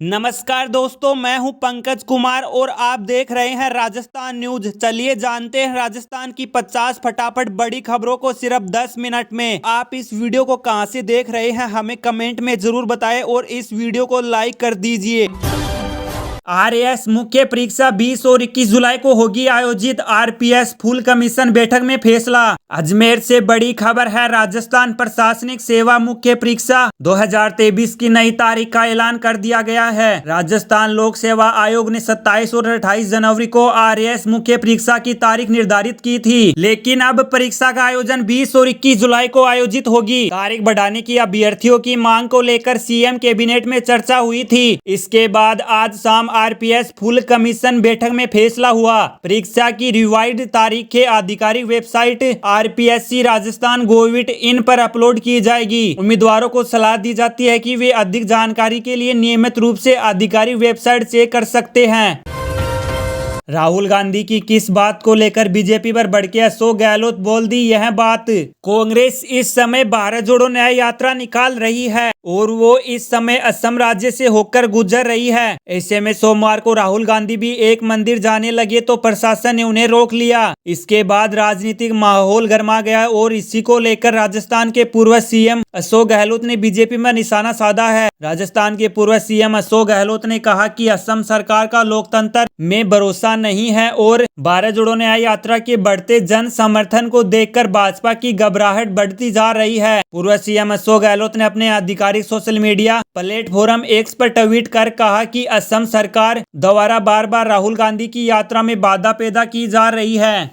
नमस्कार दोस्तों, मैं हूं पंकज कुमार और आप देख रहे हैं राजस्थान न्यूज। चलिए जानते हैं राजस्थान की 50 फटाफट बड़ी खबरों को सिर्फ 10 मिनट में। आप इस वीडियो को कहां से देख रहे हैं हमें कमेंट में जरूर बताएं और इस वीडियो को लाइक कर दीजिए। आरएएस मुख्य परीक्षा 20 और 21 जुलाई को होगी आयोजित। आरपीएस फुल कमीशन बैठक में फैसला। अजमेर से बड़ी खबर है, राजस्थान प्रशासनिक सेवा मुख्य परीक्षा 2023 की नई तारीख का ऐलान कर दिया गया है। राजस्थान लोक सेवा आयोग ने 27 और 28 जनवरी को आरएएस मुख्य परीक्षा की तारीख निर्धारित की थी, लेकिन अब परीक्षा का आयोजन 20 और 21 जुलाई को आयोजित होगी। तारीख बढ़ाने की अभ्यर्थियों की मांग को लेकर सीएम कैबिनेट में चर्चा हुई थी। इसके बाद आज शाम आरपीएस फुल कमीशन बैठक में फैसला हुआ। परीक्षा की रिवाइज्ड तारीखें आधिकारिक वेबसाइट आरपीएससी राजस्थान gov.in पर अपलोड की जाएगी। उम्मीदवारों को सलाह दी जाती है कि वे अधिक जानकारी के लिए नियमित रूप से आधिकारिक वेबसाइट चेक कर सकते हैं। राहुल गांधी की किस बात को लेकर बीजेपी पर भड़के अशोक गहलोत, बोल दी यह बात। कांग्रेस इस समय भारत जोड़ो न्याय यात्रा निकाल रही है और वो इस समय असम राज्य से होकर गुजर रही है। ऐसे में सोमवार को राहुल गांधी भी एक मंदिर जाने लगे तो प्रशासन ने उन्हें रोक लिया। इसके बाद राजनीतिक माहौल गर्मा गया और इसी को लेकर राजस्थान के पूर्व सीएम अशोक गहलोत ने बीजेपी पर निशाना साधा है। राजस्थान के पूर्व सीएम अशोक गहलोत ने कहा कि असम सरकार का लोकतंत्र में भरोसा नहीं है और भारत जोड़ो न्याय यात्रा के बढ़ते जन समर्थन को देखकर भाजपा की घबराहट बढ़ती जा रही है। पूर्व सीएम अशोक गहलोत ने अपने आधिकारिक सोशल मीडिया प्लेटफॉर्म एक्स पर ट्वीट कर कहा कि असम सरकार द्वारा बार बार राहुल गांधी की यात्रा में बाधा पैदा की जा रही है।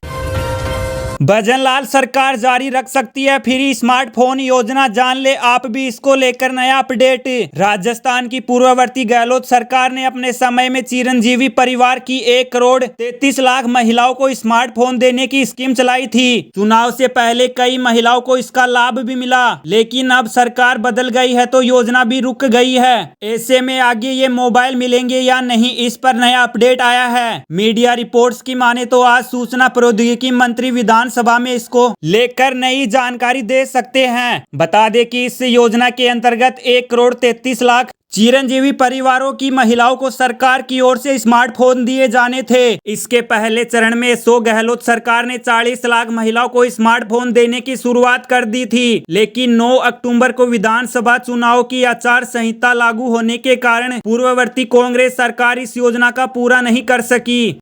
भजनलाल सरकार जारी रख सकती है फ्री स्मार्टफोन योजना, जान ले आप भी इसको लेकर नया अपडेट। राजस्थान की पूर्ववर्ती गहलोत सरकार ने अपने समय में चिरंजीवी परिवार की 1 करोड़ 33 लाख महिलाओं को स्मार्टफोन देने की स्कीम चलाई थी। चुनाव से पहले कई महिलाओं को इसका लाभ भी मिला, लेकिन अब सरकार बदल गई है तो योजना भी रुक गई है। ऐसे में आगे ये मोबाइल मिलेंगे या नहीं, इस पर नया अपडेट आया है। मीडिया रिपोर्ट्स की माने तो आज सूचना प्रौद्योगिकी मंत्री विधानसभा में इसको लेकर नई जानकारी दे सकते हैं। बता दें कि इस योजना के अंतर्गत 1 करोड़ 33 लाख चिरंजीवी परिवारों की महिलाओं को सरकार की ओर से स्मार्टफोन दिए जाने थे। इसके पहले चरण में अशोक गहलोत सरकार ने 40 लाख महिलाओं को स्मार्टफोन देने की शुरुआत कर दी थी, लेकिन 9 अक्टूबर को विधानसभा चुनाव की आचार संहिता लागू होने के कारण पूर्ववर्ती कांग्रेस सरकार इस योजना का पूरा नहीं कर सकी।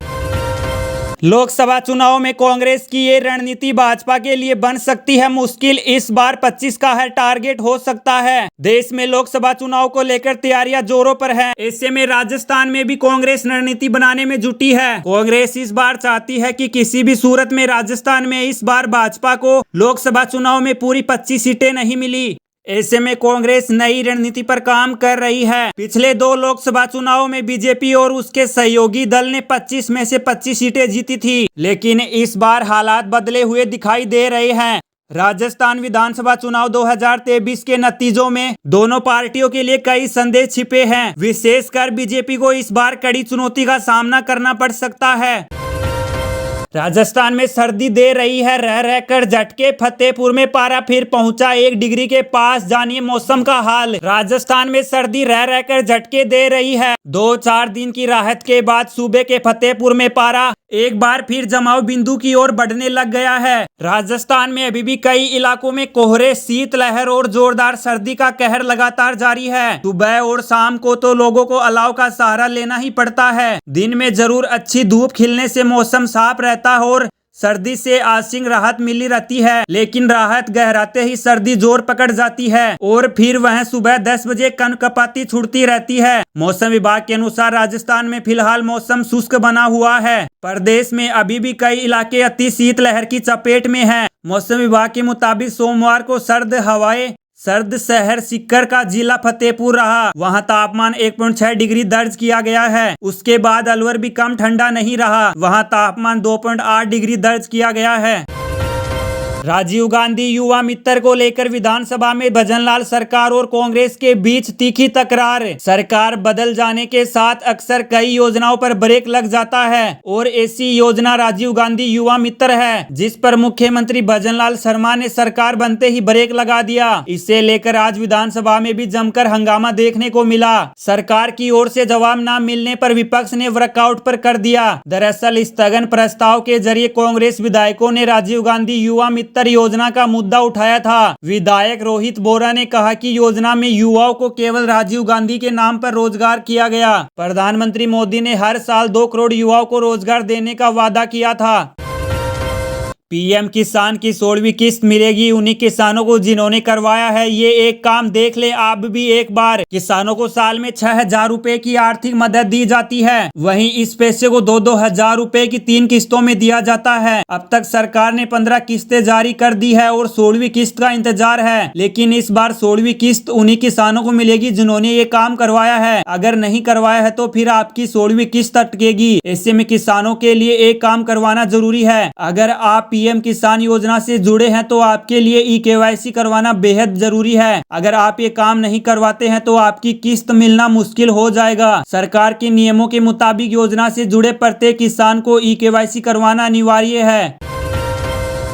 लोकसभा चुनाव में कांग्रेस की ये रणनीति भाजपा के लिए बन सकती है मुश्किल। इस बार 25 का है टारगेट हो सकता है। देश में लोकसभा चुनाव को लेकर तैयारियां जोरों पर है। ऐसे में राजस्थान में भी कांग्रेस रणनीति बनाने में जुटी है। कांग्रेस इस बार चाहती है कि किसी भी सूरत में राजस्थान में इस बार भाजपा को लोकसभा चुनाव में पूरी 25 सीटें नहीं मिली। ऐसे में कांग्रेस नई रणनीति पर काम कर रही है। पिछले 2 लोकसभा चुनावों में बीजेपी और उसके सहयोगी दल ने 25 में से 25 सीटें जीती थी, लेकिन इस बार हालात बदले हुए दिखाई दे रहे हैं। राजस्थान विधानसभा चुनाव 2023 के नतीजों में दोनों पार्टियों के लिए कई संदेह छिपे हैं। विशेषकर बीजेपी को इस बार कड़ी चुनौती का सामना करना पड़ सकता है। राजस्थान में सर्दी दे रही है रह रहकर झटके, फतेहपुर में पारा फिर पहुंचा 1 डिग्री के पास, जानिए मौसम का हाल। राजस्थान में सर्दी रह रहकर झटके दे रही है। 2-4 दिन की राहत के बाद सूबे के फतेहपुर में पारा एक बार फिर जमाव बिंदु की ओर बढ़ने लग गया है। राजस्थान में अभी भी कई इलाकों में कोहरे, शीतलहर और जोरदार सर्दी का कहर लगातार जारी है। सुबह और शाम को तो लोगों को अलाव का सहारा लेना ही पड़ता है। दिन में जरूर अच्छी धूप खिलने से मौसम साफ रहता है और सर्दी से आंशिक राहत मिली रहती है, लेकिन राहत गहराते ही सर्दी जोर पकड़ जाती है और फिर वह सुबह 10 बजे कनकपाती छुड़ती रहती है। मौसम विभाग के अनुसार राजस्थान में फिलहाल मौसम शुष्क बना हुआ है। प्रदेश में अभी भी कई इलाके अति शीतलहर की चपेट में हैं। मौसम विभाग के मुताबिक सोमवार को सर्द शहर सीकर का जिला फतेहपुर रहा। वहां तापमान 1.6 डिग्री दर्ज किया गया है। उसके बाद अलवर भी कम ठंडा नहीं रहा, वहां तापमान 2.8 डिग्री दर्ज किया गया है। राजीव गांधी युवा मित्र को लेकर विधानसभा में भजनलाल सरकार और कांग्रेस के बीच तीखी तकरार। सरकार बदल जाने के साथ अक्सर कई योजनाओं पर ब्रेक लग जाता है और ऐसी योजना राजीव गांधी युवा मित्र है, जिस पर मुख्यमंत्री भजनलाल शर्मा ने सरकार बनते ही ब्रेक लगा दिया। इसे लेकर आज विधानसभा में भी जमकर हंगामा देखने को मिला। सरकार की ओर से जवाब न मिलने पर विपक्ष ने वर्कआउट पर कर दिया। दरअसल स्थगन प्रस्ताव के जरिए कांग्रेस विधायकों ने राजीव गांधी युवा मित्र योजना का मुद्दा उठाया था। विधायक रोहित बोरा ने कहा कि योजना में युवाओं को केवल राजीव गांधी के नाम पर रोजगार किया गया। प्रधानमंत्री मोदी ने हर साल 2 करोड़ युवाओं को रोजगार देने का वादा किया था। पीएम किसान की 16वीं किस्त मिलेगी उन्हीं किसानों को जिन्होंने करवाया है ये एक काम। देख ले आप भी एक बार। किसानों को साल में 6,000 रुपए की आर्थिक मदद दी जाती है। वहीं इस पैसे को 2-2 हजार रुपए की 3 किस्तों में दिया जाता है। अब तक सरकार ने 15 किस्तें जारी कर दी है और 16वीं किस्त का इंतजार है। लेकिन इस बार 16वीं किस्त उन्हीं किसानों को मिलेगी जिन्होंने ये काम करवाया है। अगर नहीं करवाया है तो फिर आपकी 16वीं किस्त अटकेगी। ऐसे में किसानों के लिए एक काम करवाना जरूरी है। अगर आप पीएम किसान योजना से जुड़े हैं तो आपके लिए ई-केवाईसी करवाना बेहद जरूरी है। अगर आप ये काम नहीं करवाते हैं तो आपकी किस्त मिलना मुश्किल हो जाएगा। सरकार के नियमों के मुताबिक योजना से जुड़े प्रत्येक किसान को ई-केवाईसी करवाना अनिवार्य है।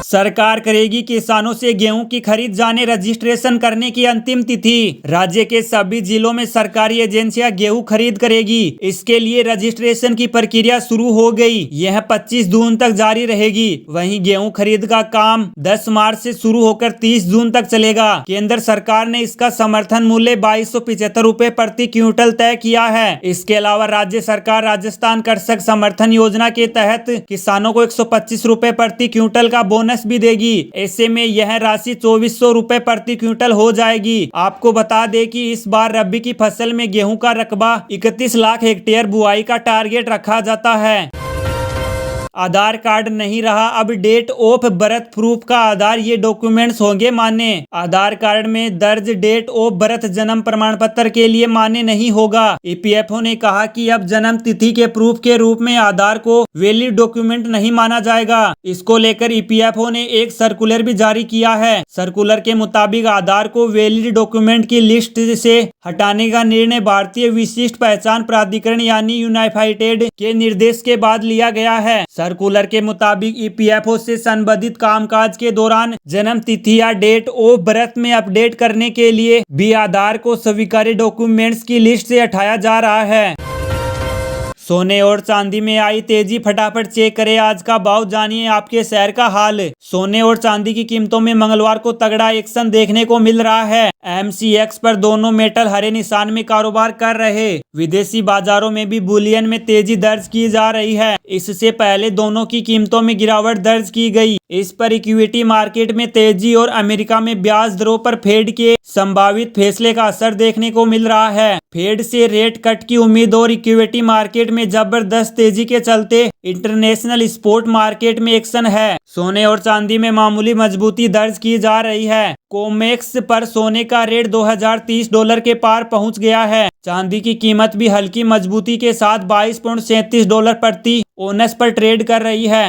सरकार करेगी किसानों से गेहूं की खरीद जाने रजिस्ट्रेशन करने की अंतिम तिथि। राज्य के सभी जिलों में सरकारी एजेंसियां गेहूं खरीद करेगी। इसके लिए रजिस्ट्रेशन की प्रक्रिया शुरू हो गई। यह 25 जून तक जारी रहेगी। वहीं गेहूं खरीद का काम 10 मार्च से शुरू होकर 30 जून तक चलेगा। केंद्र सरकार ने इसका समर्थन मूल्य 2275 रुपए प्रति क्विंटल तय किया है। इसके अलावा राज्य सरकार राजस्थान कृषक समर्थन योजना के तहत किसानों को 125 रुपए प्रति क्विंटल का बोनस भी देगी। ऐसे में यह राशि 2400 रुपए प्रति क्विंटल हो जाएगी। आपको बता दें कि इस बार रबी की फसल में गेहूं का रकबा 31 लाख हेक्टेयर बुआई का टारगेट रखा जाता है। आधार कार्ड नहीं रहा अब डेट ऑफ बर्थ प्रूफ का आधार, ये डॉक्यूमेंट्स होंगे मान्य। आधार कार्ड में दर्ज डेट ऑफ बर्थ जन्म प्रमाण पत्र के लिए मान्य नहीं होगा। ईपीएफओ ने कहा कि अब जन्म तिथि के प्रूफ के रूप में आधार को वैलिड डॉक्यूमेंट नहीं माना जाएगा। इसको लेकर ईपीएफओ ने एक सर्कुलर भी जारी किया है। सर्कुलर के मुताबिक आधार को वैलिड डॉक्यूमेंट की लिस्ट से हटाने का निर्णय भारतीय विशिष्ट पहचान प्राधिकरण यानी यूनाइटेड के निर्देश के बाद लिया गया है। सर्कुलर के मुताबिक ईपीएफओ से संबंधित कामकाज के दौरान जन्म तिथि या डेट ऑफ बर्थ में अपडेट करने के लिए भी आधार को स्वीकार्य डॉक्यूमेंट्स की लिस्ट से हटाया जा रहा है। सोने और चांदी में आई तेजी, फटाफट चेक करें आज का भाव, जानिए आपके शहर का हाल। सोने और चांदी की कीमतों में मंगलवार को तगड़ा एक्शन देखने को मिल रहा है। एमसीएक्स पर दोनों मेटल हरे निशान में कारोबार कर रहे। विदेशी बाजारों में भी बुलियन में तेजी दर्ज की जा रही है। इससे पहले दोनों की कीमतों में गिरावट दर्ज की गई। इस पर इक्विटी मार्केट में तेजी और अमेरिका में ब्याज दरों पर फेड के संभावित फैसले का असर देखने को मिल रहा है। फेड से रेट कट की उम्मीद और इक्विटी मार्केट में जबरदस्त तेजी के चलते इंटरनेशनल स्पॉट मार्केट में एक्शन है। सोने और चांदी में मामूली मजबूती दर्ज की जा रही है। कोमेक्स पर सोने का रेट $2030 के पार पहुंच गया है। चांदी की कीमत भी हल्की मजबूती के साथ $22.37 प्रति औंस पर ट्रेड कर रही है।